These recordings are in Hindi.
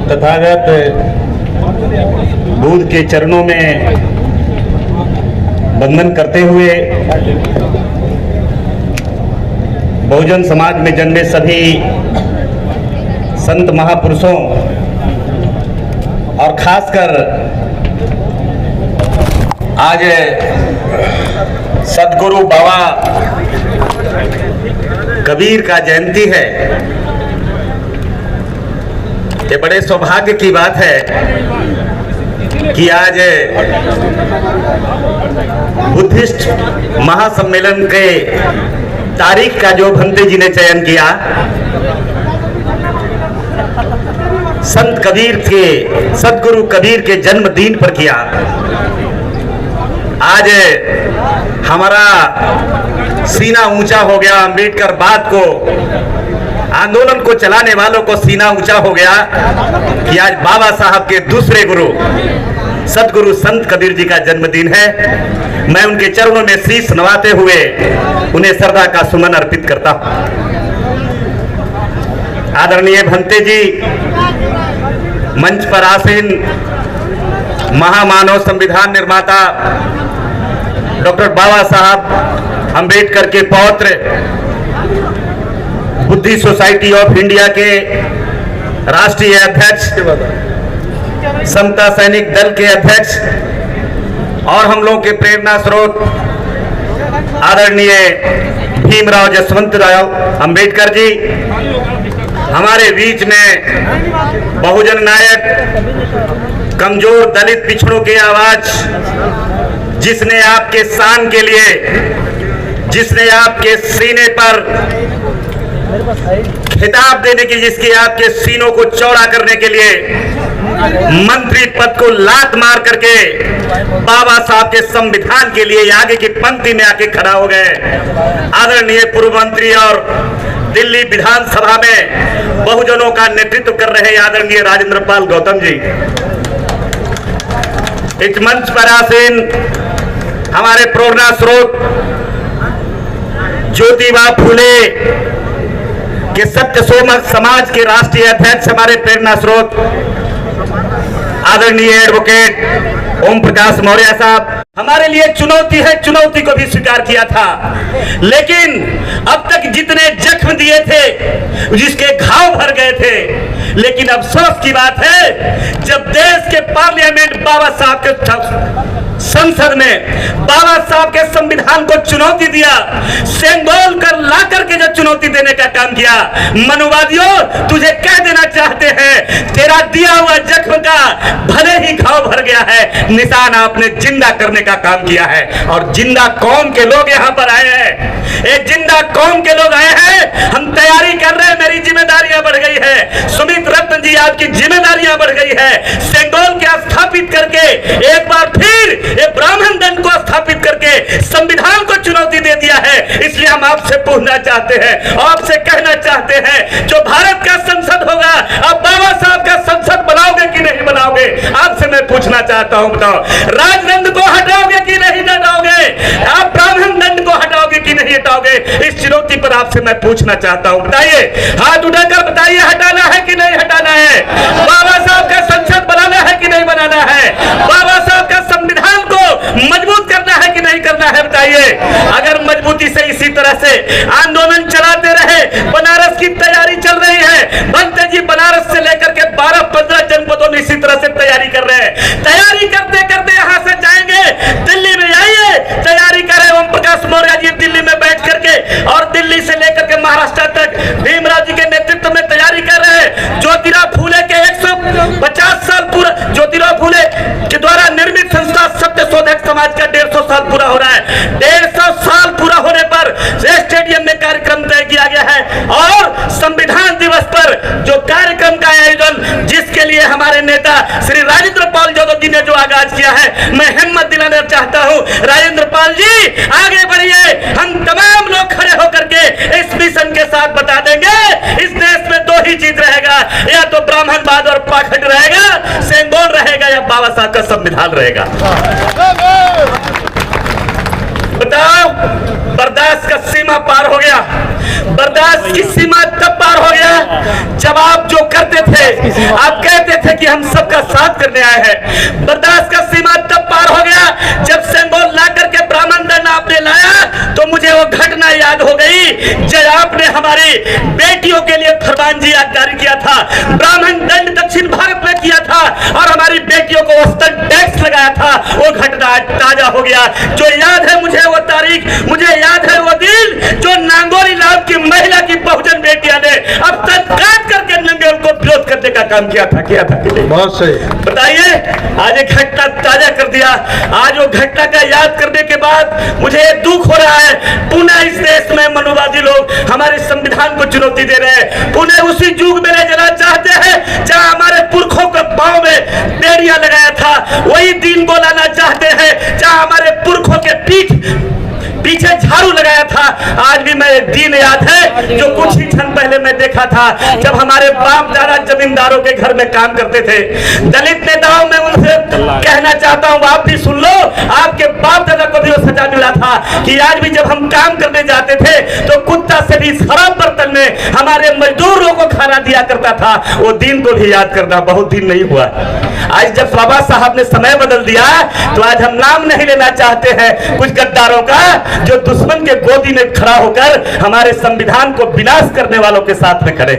तथागत बुद्ध के चरणों में वंदन करते हुए बहुजन समाज में जन्मे सभी संत महापुरुषों और खासकर आज सदगुरु बाबा कबीर का जयंती है। ये बड़े सौभाग्य की बात है कि आज बुद्धिस्ट महासम्मेलन के तारीख का जो भंते जी ने चयन किया, संत कबीर के सदगुरु कबीर के जन्मदिन पर किया। आज हमारा सीना ऊंचा हो गया। अंबेडकर बात को, आंदोलन को चलाने वालों को सीना ऊंचा हो गया कि आज बाबा साहब के दूसरे गुरु सदगुरु संत कबीर जी का जन्मदिन है। मैं उनके चरणों में शीश नवाते हुए उन्हें श्रद्धा का सुमन अर्पित करता हूं। आदरणीय भंते जी, मंच पर आसीन महामानव संविधान निर्माता डॉक्टर बाबा साहब अंबेडकर के पौत्र, बुद्धि सोसाइटी ऑफ इंडिया के राष्ट्रीय अध्यक्ष, समता सैनिक दल के अध्यक्ष और हम लोगों के प्रेरणा स्रोत आदरणीय भीमराव जसवंतराव अंबेडकर जी, हमारे बीच में बहुजन नायक, कमजोर दलित पिछड़ों की आवाज, जिसने आपके शान के लिए, जिसने आपके सीने पर खिताब देने की, जिसकी आपके सीनों को चौड़ा करने के लिए मंत्री पद को लात मार करके बाबा साहब के संविधान के लिए आगे की पंक्ति में आके खड़ा हो गए आदरणीय पूर्व मंत्री और दिल्ली विधानसभा में बहुजनों का नेतृत्व कर रहे आदरणीय राजेंद्र पाल गौतम जी, इस मंच पर आसीन हमारे प्रेरणा स्रोत ज्योतिबा फूले के सत्य सोमक समाज के राष्ट्रीय अध्यक्ष, हमारे प्रेरणा स्रोत आदरणीय एडवोकेट ओम प्रकाश मौर्य साहब, हमारे लिए चुनौती है, चुनौती को भी स्वीकार किया था। लेकिन अब तक जितने जख्म दिए थे, जिसके घाव भर गए थे, लेकिन अफसोस की बात है जब देश के पार्लियामेंट बाबा साहब के संसद में बाबा साहब के संविधान को चुनौती दिया, सेंगोल कर ला करके जो चुनौती देने का काम किया, मनुवादियों तुझे कह देना चाहते हैं तेरा दिया हुआ जख्म का भले ही घाव भर गया है, निशान आपने जिंदा करने का काम किया है। और जिंदा कौम के लोग यहाँ पर आए हैं, एक जिंदा कौम के लोग आए हैं, हम तैयारी कर रहे हैं, मेरी जिम्मेदारियां बढ़ गई है, सुमित रत्न जी आपकी जिम्मेदारियां बढ़ गई है, सेंगोल के स्थापित करके एक बार फिर ये ब्राह्मण दंड को स्थापित करके संविधान को चुनौती दे दिया है। इसलिए हम आपसे पूछना चाहते हैं, आपसे कहना चाहते हैं, जो भारत का संसद होगा अब बाबा साहब का संसद बनाओगे कि नहीं बनाओगे? आपसे मैं पूछना चाहता हूं, बताओ राजदंड को हटाओगे कि नहीं हटाओगे? आप ब्राह्मण दंड को हटाओगे कि नहीं हटाओगे? इस चुनौती पर आपसे मैं पूछना चाहता हूं, बताइए, हाथ उठाकर बताइए, हटाना है कि नहीं हटाना है? बाबा साहब का संसद बनाना है कि नहीं बनाना है? बाबा साहब का संविधान को मजबूत करना है कि नहीं करना है? बताइए। अगर मजबूती से इसी तरह से आंदोलन चलाते रहे, बनारस की तैयारी चल रही है, भंते जी बनारस से लेकर के 12-15 जनपदों में इसी तरह से तैयारी कर रहे हैं। तैयारी करते करते यहां से जाएंगे दिल्ली में, आइए तैयारी करें ओम प्रकाश मौर्य जी दिल्ली में बैठ करके, और दिल्ली से लेकर के महाराष्ट्र तक भीमराव जी के नेतृत्व में तैयारी कर रहे हैं। ज्योतिराव फूले के 150 साल पूरा, ज्योतिराव फूले के द्वारा निर्मित संस्था सत्य शोधक समाज का 150 साल पूरा हो रहा है। 150 साल पूरा होने पर स्टेडियम में कार्यक्रम तय किया गया है, और संविधान दिवस पर जो कार्यक्रम का आयोजन, जिसके लिए हमारे नेता श्री राजेंद्र पाल यादव जी ने जो आगाज किया है, मैं हिम्मत दिलाना चाहता हूं, राजेंद्र पाल जी आगे बढ़िए। हम तमाम लोग खड़े होकर के इस मिशन के साथ बता देंगे, इस देश में दो ही चीज रहेगा, या तो ब्राह्मणवाद और पाखंड रहेगा, सेंगोल रहेगा, या बाबा साहब का संविधान रहेगा। बताओ, बर्दाश्त का सीमा पार हो गया। बर्दाश्त की सीमा तब पार हो गया जब आप जो करते थे, आप कहते थे कि हम सबका साथ करने आए हैं। बर्दाश्त का सीमा तब पार हो गया जब सिंबल ला करके ब्राह्मण दंड आपने लाया तो मुझे वो घटना याद हो गई जब आपने हमारी बेटियों के लिए फरमान जी जारी किया था। ब्राह्मण दंड दक्षिण भारत में किया था और हमारी बेटियों को वस्त्र टैक्स लगाया था। वो घटना आज ताजा हो गया। जो याद है मुझे वो तारीख, मुझे याद है वो दिन जो नांगोरी लाल की महिला की बहुजन बेटियां ने अब तक काट करके नंगे उनको विरोध करने का काम किया था बहुत सही। बताइए, आज एक घटना ताजा कर दिया। आज वो घटना का याद करने के बाद मुझे दुख हो रहा है। पुनः इस देश में मनुवादी लोग हमारे संविधान को चुनौती दे रहे हैं। पुनः उसी युग में ले जाना चाहते हैं जहां हमारे पुरखों के पांव में बेड़ियां लगाया था। वही दिन को लाना चाहते हैं जहां हमारे पुरखों के पीछे झाड़ू लगाया था। आज भी मैं दिन याद है जो कुछ ही क्षण पहले मैं देखा था जब हमारे बाप दादा जमींदारों के घर में काम करते थे। दलित नेताओं में उनसे कहना चाहता हूं, आप भी सुन लो, आपके बाप दादा को भी वो सजा मिला था कि आज भी जब हम काम करने जाते थे तो कुत्ता से भी खराब बर्तन में हमारे मजदूरों को खाना दिया करता था। वो दिन को भी याद करना बहुत दिन नहीं हुआ। आज जब बाबा साहब ने समय बदल दिया तो आज हम नाम नहीं लेना चाहते हैं कुछ गद्दारों का जो दुश्मन के गोदी में खड़ा होकर हमारे संविधान को विनाश करने वालों के साथ में खड़े।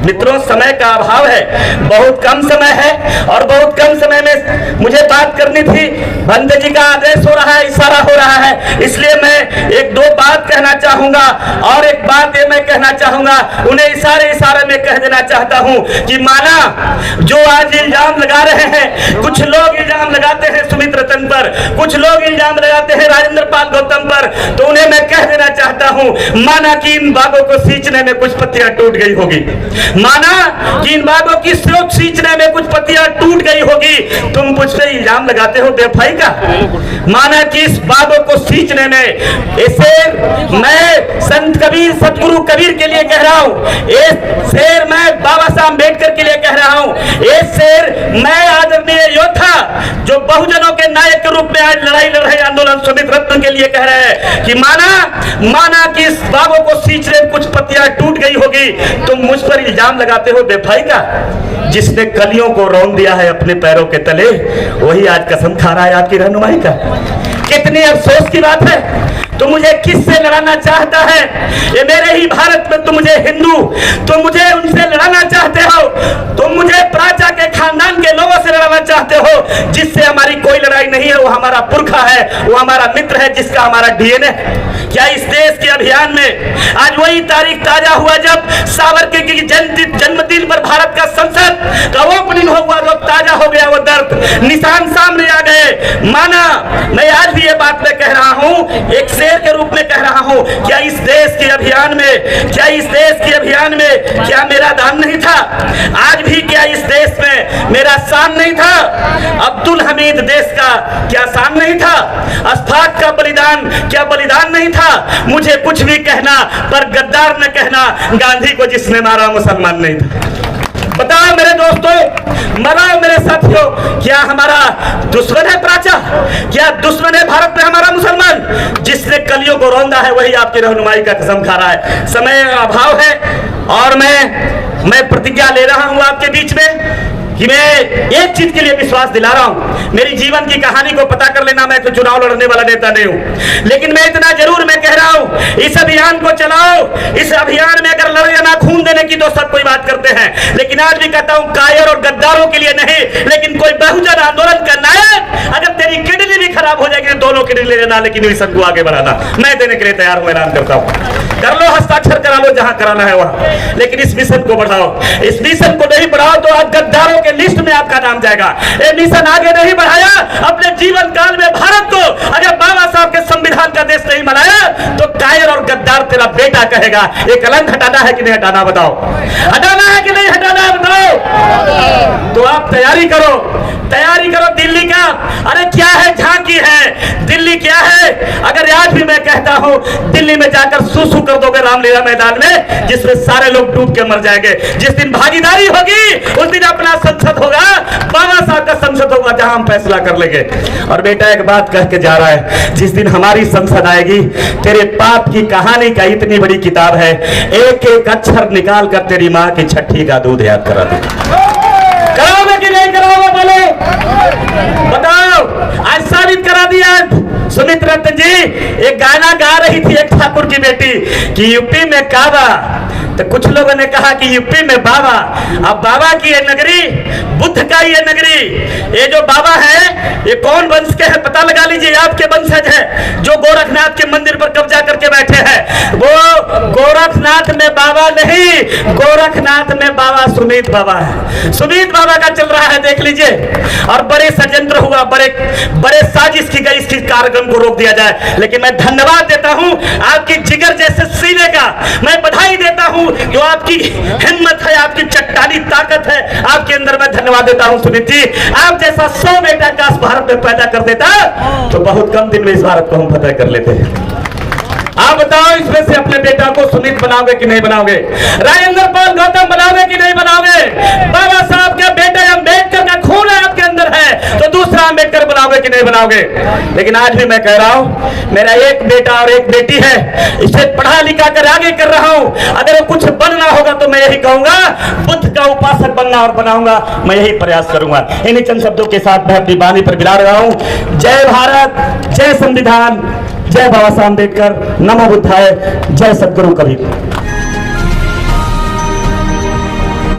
मित्रों, समय का अभाव है, बहुत कम समय है और बहुत कम समय में मुझे बात करनी थी। बंदे जी का आदेश हो रहा है, इशारा हो रहा है, इसलिए मैं एक दो बात कहना चाहूंगा। और एक बात ये मैं कहना चाहूंगा, उन्हें इशारे में कह देना चाहता हूं कि माना जो आज इल्जाम लगा रहे हैं, कुछ लोग इल्जाम लगाते हैं सुमित रतन पर, कुछ लोग इल्जाम लगाते हैं राजेंद्र पाल गौतम पर, तो उन्हें मैं कह देना चाहता हूं, माना कि इन बागों को सींचने में कुछ पत्तियां टूट गई होगी, माना कि इन बागों की स्रोत सींचने में कुछ पत्तियां टूट गई होगी, तुम मुझ पे इल्जाम लगाते हो बेवफाई का। माना कि इस बागों को सींचने में ऐसे मैं संत कबीर सतगुरु कबीर के लिए कह रहा हूं, एक शेर मैं बाबा साहब अम्बेडकर के लिए कह रहा हूं, एक शेर मैं आदरणीय योद्धा जो बहुजनों के नायक के रूप में आज लड़ाई लड़ रहे आंदोलन सुमित रत्न के लिए कह रहे हैं कि माना कि इस बागों को सींचने में कुछ पत्तियां टूट गई होगी, तुम मुझ पर इल्जाम लगाते हो बेवफाई का। जिसने कलियों को रौंद दिया है अपने पैरों के तले, वही आज कसम खा रहा है आपकी रहनुमाई का। कितनी अफसोस की बात है। तुम मुझे किससे लड़ाना चाहता है? ये मेरे ही भारत में तुम मुझे हिंदू, तुम मुझे उनसे लड़ाना चाहते हो, तुम मुझे प्राचा के खानदान के लोगों से लड़ाना चाहते हो जिससे हमारी कोई लड़ाई नहीं है। वो हमारा पुरखा है, वो हमारा मित्र है, जिसका हमारा डीएनए। क्या इस देश के अभियान में आज वही तारीख ताजा हुआ जब सावरकर की जन्मदिन पर भारत का संसद का ओपनिंग हुआ, तो ताजा हो गया वो दर्द, निशान सामने आ गए। माना मैं आज भी ये बात मैं कह रहा हूं, एक शेर के रूप में कह रहा हूं, क्या इस देश के अभियान में, क्या इस देश के अभियान में क्या मेरा दान नहीं था? आज भी क्या इस देश में मेरा शान नहीं था? अब्दुल हमीद देश का क्या शान नहीं था? अशफाक का बलिदान क्या बलिदान नहीं था? मुझे कुछ भी कहना पर गद्दार न कहना, गांधी को जिसने मारा मुसलमान नहीं था। बताओ मेरे दोस्तों, मराओ मेरे साथियों, क्या हमारा दुश्मन है प्राचा? क्या दुश्मन है भारत में हमारा मुसलमान? जिसने कलियों को रौंदा है वही आपकी रहनुमाई का कसम खा रहा है। समय अभाव है और मैं प्रतिज्ञा ले रहा हूं आपके बीच में कि मैं एक चीज के लिए विश्वास दिला रहा हूं, मेरी जीवन की कहानी को पता कर लेना। मैं तो चुनाव लड़ने वाला नेता नहीं हूं, लेकिन मैं इतना जरूर मैं कह रहा हूं, इस अभियान को चलाओ। इस अभियान में अगर लड़ जाना खून देने की तो सब कोई बात करते हैं, लेकिन आज भी कहता हूं कायर और गद्दारों के लिए नहीं, लेकिन कोई बहुजन आंदोलन का नायक अगर तेरी किडनी भी खराब हो जाएगी तो दोनों किडनी ले लेना, लेकिन मिशन को आगे बढ़ाना। मैं देने के लिए तैयार हूं, ऐलान करता हूं। कर लो, हस्ताक्षर करा लो जहां कराना है वहां, लेकिन इस मिशन को बढ़ाओ। इस मिशन को नहीं बढ़ाओ तो आज गद्दारों के लिस्ट में आपका नाम जाएगा। ये मिशन आगे नहीं बढ़ाया अपने जीवन काल में भारत को, अगर बाबा साहब के संविधान का देश नहीं बनाया तो कायर और गद्दार तेरा बेटा कहेगा। ये कलंक हटाना है कि नहीं हटाना बताओ? हटाना है कि नहीं हटाना है बताओ? तो आप तैयारी करो, तैयारी करो दिल्ली का। अरे क्या है, झांकी है दिल्ली, क्या है? अगर आज भी मैं कहता हूं दिल्ली में जाकर सुसु कर दोगे रामलीला मैदान में, जिसमें सारे लोग डूब के मर जाएंगे। जिस दिन भागीदारी होगी उस दिन अपना संसद होगा, बाबा साहब का संसद होगा, जहां हम फैसला कर लेंगे। और बेटा एक बात कह के जा रहा है, जिस दिन हमारी संसद आएगी, तेरे पाप की कहानी का इतनी बड़ी किताब है, एक एक अक्षर निकाल कर तेरी माँ की छठी का दूध याद करा दूंगा। कराओगे कि नहीं कराओगे बोलो, बताओ। आज साबित करा दिया सुमित रतन जी। एक गाना गा रही थी एक ठाकुर की बेटी कि यूपी में काबा, तो कुछ लोगों ने कहा कि यूपी में बाबा। अब बाबा की ये नगरी, बुद्ध का ये नगरी, ये जो बाबा है ये कौन वंश के हैं पता लगा लीजिए। आपके वंशज है जो गोरखनाथ के मंदिर पर कब्जा करके बैठे हैं। वो गोरखनाथ में बाबा नहीं, गोरखनाथ में बाबा सुमित बाबा है। सुमित बाबा का चल रहा है, देख लीजिए। और बड़े षड्यंत्र हुआ, बड़े साजिश की गई इसकी कार्यक्रम को रोक दिया जाए। लेकिन मैं धन्यवाद देता हूं आपकी जिगर जैसे सीने का, मैं बधाई देता हूं जो आपकी हिम्मत है, आपकी चट्टानी ताकत है आपके अंदर। मैं धन्यवाद देता हूं सुमित जी। आप जैसा 100 बेटा काश भारत में पैदा कर देता तो बहुत कम दिन में इस भारत को हम फतेह कर लेते हैं। आप बताओ इसमें से अपने बेटा को सुमित बनाओगे कि नहीं बनाओगे? राजेंद्र पाल गौतम बनाओगे कि नहीं बनाओगे? बाबा साहब के बेटे अम्बेडकर का खून आपके अंदर है तो दूसरा अम्बेडकर बनाओगे कि नहीं बनाओगे? लेकिन आज भी मैं कह रहा हूं मेरा एक बेटा और एक बेटी है, इसे पढ़ा लिखा कर आगे कर रहा हूं। अगर वो कुछ बनना होगा तो मैं यही कहूंगा, बुद्ध का उपासक बनना और बनाऊंगा, मैं यही प्रयास करूंगा। इन्हीं चंद शब्दों के साथ मैं अपनी वाणी पर विराम रहा हूं। जय भारत, जय संविधान, जय बाबा साहब अम्बेडकर, नमो बुद्धाय, जय सद्गुरु कबीर।